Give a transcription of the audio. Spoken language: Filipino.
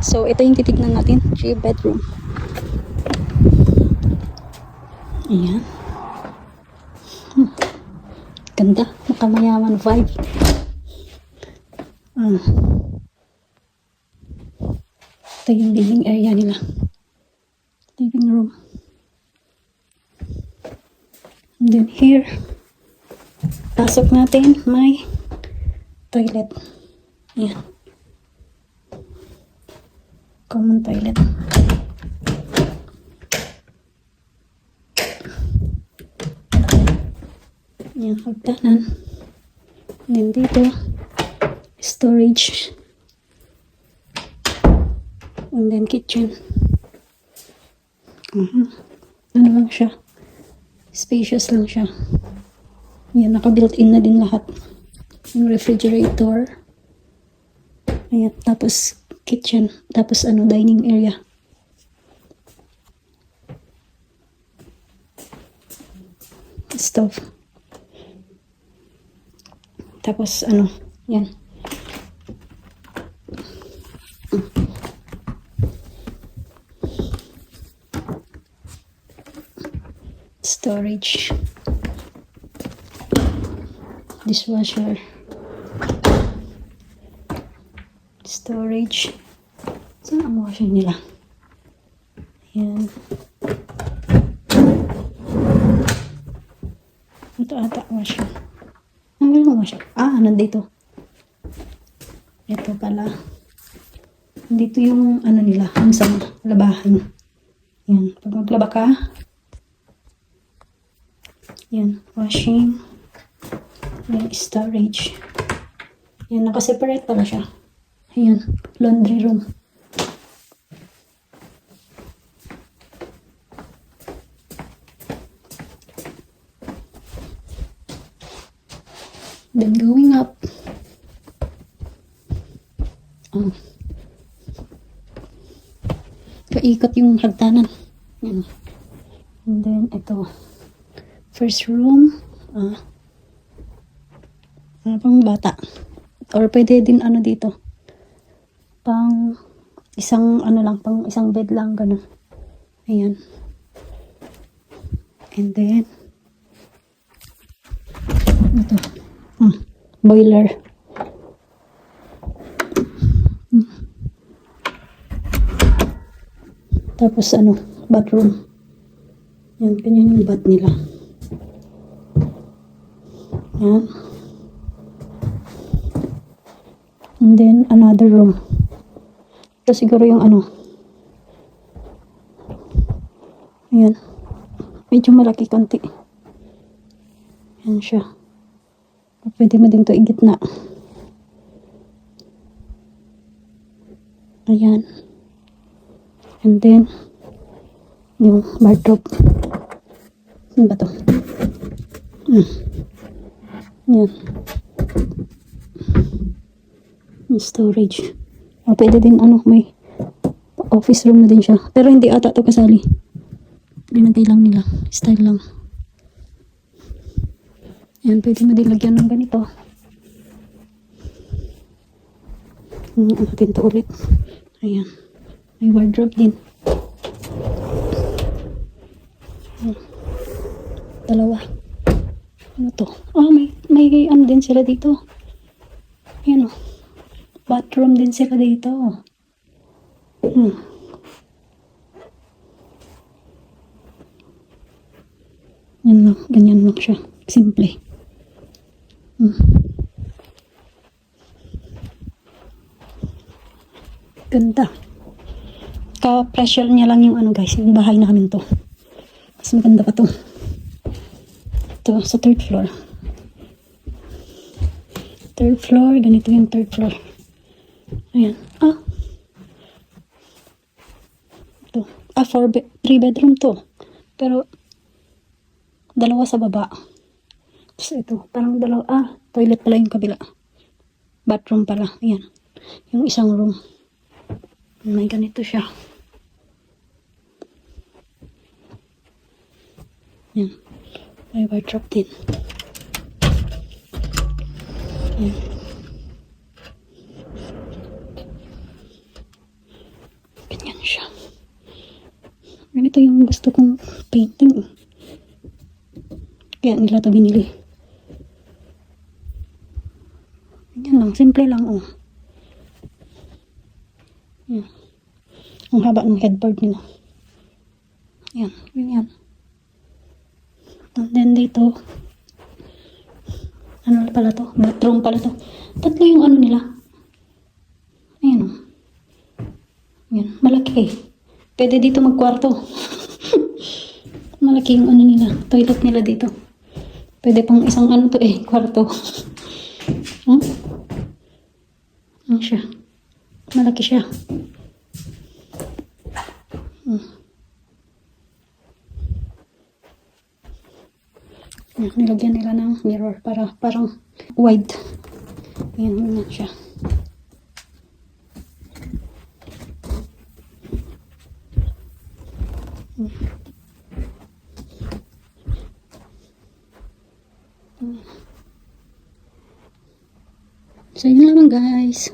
So, ito yung titignan natin. 3 bedroom. Ayan. Ganda. Makamayaman vibe. Ito yung living area nila. Living room. And then here, pasok natin, may toilet. Ayan. Common toilet. Ayan, hagdanan. And then dito, storage. And then kitchen. Ano lang siya. Spacious lang siya. Ayan, naka-built-in na din lahat. Yung refrigerator. Ayan, tapos kitchen. Tapos dining area. Stove. Tapos yan. Storage. Dishwasher. Storage. Saan ang washing nila? Ayan. Ito ata washing. Ang galing washing. Nandito. Ito pala. Dito yung nila. Ang sa labahan. Yan. Pag maglaba ka. Yan. Washing. Yan. Storage. Yan. Nakaseparate pala siya. Ayan. Laundry room. Then going up. Kaikot yung hagdanan. Yan. And then ito. First room. Pang bata. Or pwede din dito. Pang isang pang isang bed lang ganun. Ayan. And then ito. Boiler. Tapos bathroom. Yan, ganyan yung bath nila. Yan. And then another room. Ito siguro yung Ayan. Medyo malaki konti. Yan siya. Pwede mo din to igitna. Ayan. And then yung wardrobe. Saan ba to? Yan. Yung storage. Pwede din may office room na din siya. Pero hindi ata to kasali. Linagay lang nila. Style lang. Yan, pwede mo din lagyan ng ganito. Natin to ulit. Ayan. May wardrobe din. Dalawa. Ano to? May din sila dito. Ayan o. Bathroom din sila dito. Yan lang. Ganyan lang siya. Simple. Ganda. Ka-pressure niya lang yung guys, yung bahay namin to. Mas maganda pa to. Ito, sa third floor. Third floor, ganito yung third floor. Ayan. Ito. 3 bedroom to. Pero, dalawa sa baba. Tapos ito, parang dalawa. Toilet pala yung kabila. Bathroom pala. Ayan. Yung isang room. May ganito siya. Yan. May wardrobe din. Yan. Ganyan siya. Ganito yung gusto kong painting. Kaya nila to binili. Ganyan lang, simple lang oh. Yan. Ang haba ng headboard nila. Yan, ganyan. And then dito, ano pala to? Bathroom pala to. Tatlo yung ano nila. Ayan oh. Yan, malaki. Pwede dito magkwarto. Malaki yung ano nila, toilet nila dito. Pwede pang isang ano to kwarto. Hmm? Ano siya? Malaki siya. Yan, nilagyan nila ng mirror para parang wide. Ayan, ganyan siya. So, yun lang guys.